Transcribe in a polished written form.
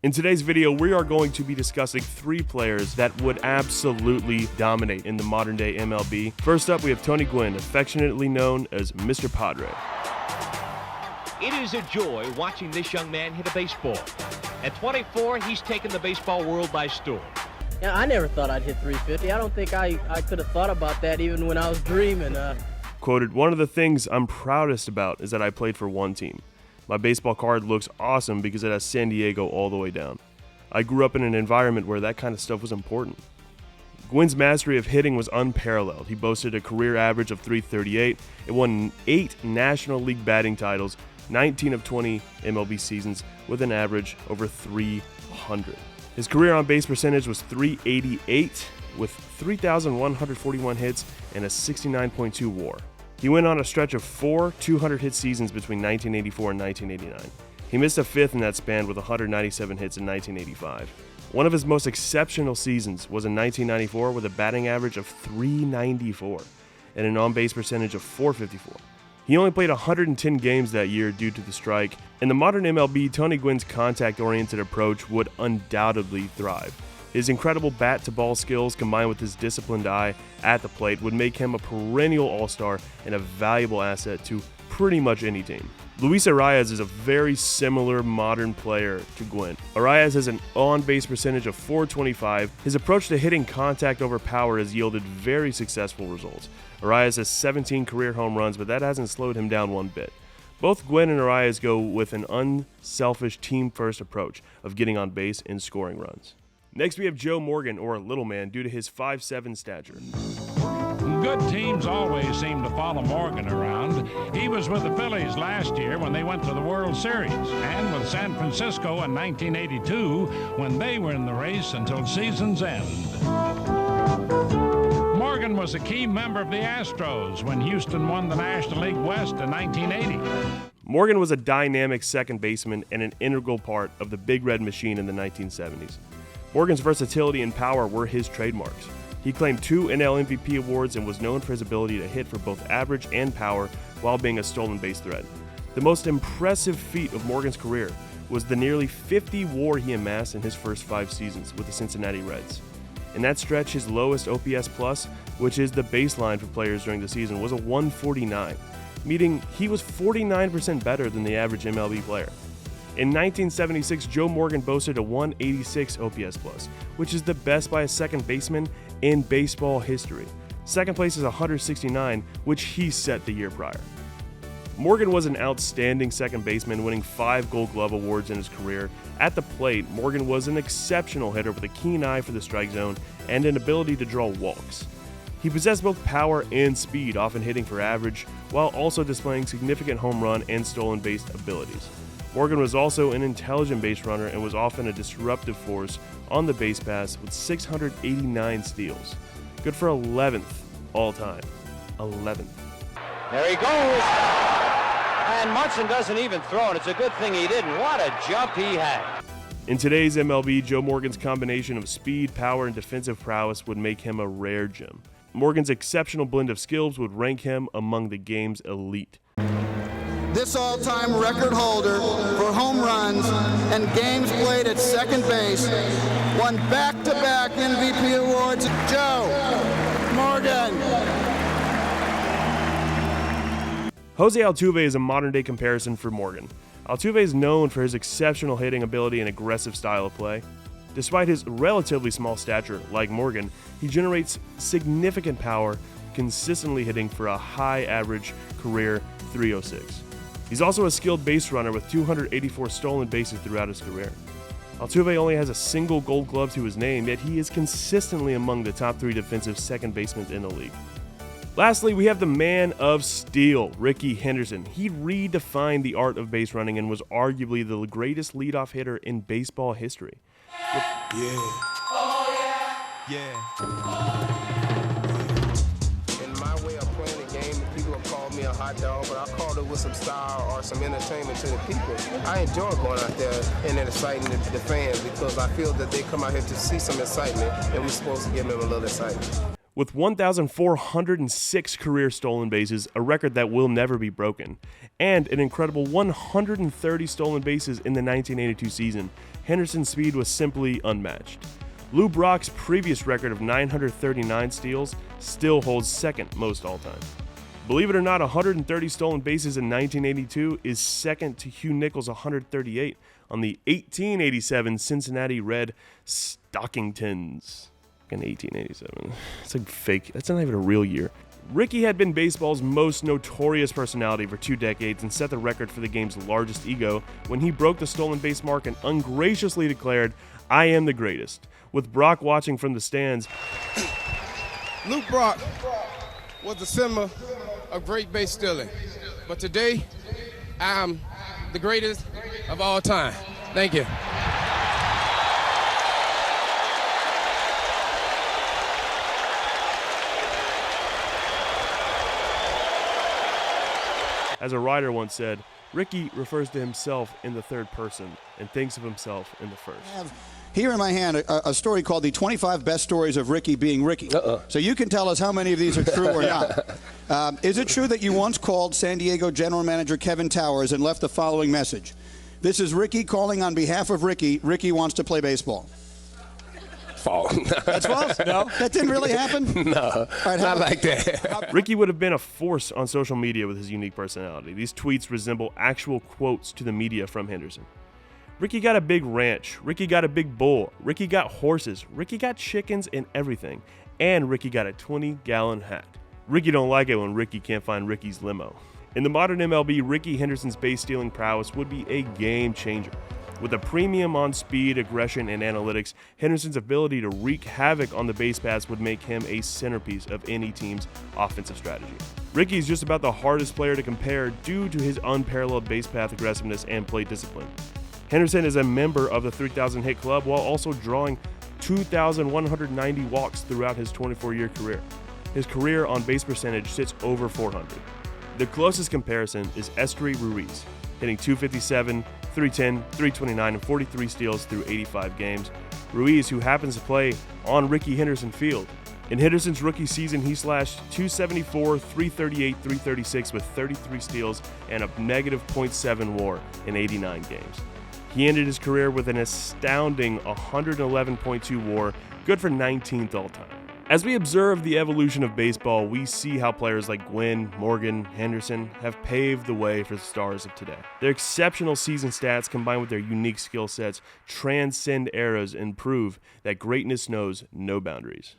In today's video, we are going to be discussing 3 players that would absolutely dominate in the modern day MLB. First up, we have Tony Gwynn, affectionately known as Mr. Padre. It is a joy watching this young man hit a baseball. At 24, he's taken the baseball world by storm. Yeah, I never thought I'd hit 350. I don't think I could have thought about that even when I was dreaming. Quoted, "One of the things I'm proudest about is that I played for one team. My baseball card looks awesome because it has San Diego all the way down. I grew up in an environment where that kind of stuff was important." Gwynn's mastery of hitting was unparalleled. He boasted a career average of .338 and won 8 National League batting titles, 19 of 20 MLB seasons, with an average over 300. His career on-base percentage was .388 with 3,141 hits and a 69.2 WAR. He went on a stretch of 4 200-hit seasons between 1984 and 1989. He missed a fifth in that span with 197 hits in 1985. One of his most exceptional seasons was in 1994 with a batting average of .394 and an on-base percentage of .454. He only played 110 games that year due to the strike. In the modern MLB, Tony Gwynn's contact-oriented approach would undoubtedly thrive. His incredible bat-to-ball skills combined with his disciplined eye at the plate would make him a perennial all-star and a valuable asset to pretty much any team. Luis Arias is a very similar modern player to Gwynn. Arias has an on-base percentage of .425. His approach to hitting contact over power has yielded very successful results. Arias has 17 career home runs, but that hasn't slowed him down one bit. Both Gwynn and Arias go with an unselfish team-first approach of getting on base and scoring runs. Next, we have Joe Morgan, or Little Man, due to his 5'7" stature. Good teams always seem to follow Morgan around. He was with the Phillies last year when they went to the World Series, and with San Francisco in 1982 when they were in the race until season's end. Morgan was a key member of the Astros when Houston won the National League West in 1980. Morgan was a dynamic second baseman and an integral part of the Big Red Machine in the 1970s. Morgan's versatility and power were his trademarks. He claimed 2 NL MVP awards and was known for his ability to hit for both average and power while being a stolen base threat. The most impressive feat of Morgan's career was the nearly 50 WAR he amassed in his first 5 seasons with the Cincinnati Reds. In that stretch, his lowest OPS plus, which is the baseline for players during the season, was a 149, meaning he was 49% better than the average MLB player. In 1976, Joe Morgan boasted a 186 OPS plus, which is the best by a second baseman in baseball history. Second place is 169, which he set the year prior. Morgan was an outstanding second baseman, winning 5 Gold Glove awards in his career. At the plate, Morgan was an exceptional hitter with a keen eye for the strike zone and an ability to draw walks. He possessed both power and speed, often hitting for average, while also displaying significant home run and stolen base abilities. Morgan was also an intelligent base runner and was often a disruptive force on the base paths with 689 steals. Good for 11th all time. 11th. There he goes. And Munson doesn't even throw it. It's a good thing he didn't. What a jump he had. In today's MLB, Joe Morgan's combination of speed, power, and defensive prowess would make him a rare gem. Morgan's exceptional blend of skills would rank him among the game's elite. This all-time record holder for home runs and games played at second base won back-to-back MVP awards. Joe Morgan. Jose Altuve is a modern-day comparison for Morgan. Altuve is known for his exceptional hitting ability and aggressive style of play. Despite his relatively small stature, like Morgan, he generates significant power, consistently hitting for a high average career .306. He's also a skilled base runner with 284 stolen bases throughout his career. Altuve only has a single Gold Glove to his name, yet he is consistently among the top 3 defensive second basemen in the league. Lastly, we have the man of steel, Rickey Henderson. He redefined the art of base running and was arguably the greatest leadoff hitter in baseball history. In my way of playing the game, people have called me a hot dog, but I called it with some style or some entertainment to the people. I enjoy going out there and exciting the fans because I feel that they come out here to see some excitement, and we're supposed to give them a little excitement. With 1,406 career stolen bases, a record that will never be broken, and an incredible 130 stolen bases in the 1982 season, Henderson's speed was simply unmatched. Lou Brock's previous record of 939 steals still holds second most all-time. Believe it or not, 130 stolen bases in 1982 is second to Hugh Nichols' 138 on the 1887 Cincinnati Red Stockingtons. In 1887. It's like fake. That's not even a real year. Rickey had been baseball's most notorious personality for 2 decades and set the record for the game's largest ego when he broke the stolen base mark and ungraciously declared, "I am the greatest." With Brock watching from the stands, Luke Brock was the symbol of great base stealing. But today, I'm the greatest of all time. Thank you. as a writer once said, Rickey refers to himself in the third person and thinks of himself in the first. I have here in my hand a story called The 25 Best Stories of Rickey Being Rickey. So you can tell us how many of these are true or not. Is it true that you once called San Diego General Manager Kevin Towers and left the following message? This is Rickey calling on behalf of Rickey. Rickey wants to play baseball. False. That's false? No. That didn't really happen? No, right, not like that. Rickey would have been a force on social media with his unique personality. These tweets resemble actual quotes to the media from Henderson. Rickey got a big ranch. Rickey got a big bull. Rickey got horses. Rickey got chickens and everything. And Rickey got a 20-gallon hat. Rickey don't like it when Rickey can't find Rickey's limo. In the modern MLB, Rickey Henderson's base-stealing prowess would be a game changer. With a premium on speed, aggression, and analytics, Henderson's ability to wreak havoc on the base paths would make him a centerpiece of any team's offensive strategy. Rickey is just about the hardest player to compare due to his unparalleled base path aggressiveness and plate discipline. Henderson is a member of the 3,000 hit club while also drawing 2,190 walks throughout his 24-year career. His career on base percentage sits over 400. The closest comparison is Esteury Ruiz, hitting .257, .310, .329, and 43 steals through 85 games. Ruiz, who happens to play on Rickey Henderson Field. In Henderson's rookie season, he slashed .274, .338, .336 with 33 steals and a negative .7 WAR in 89 games. He ended his career with an astounding 111.2 WAR, good for 19th all-time. As we observe the evolution of baseball, we see how players like Gwynn, Morgan, Henderson have paved the way for the stars of today. Their exceptional season stats combined with their unique skill sets transcend eras and prove that greatness knows no boundaries.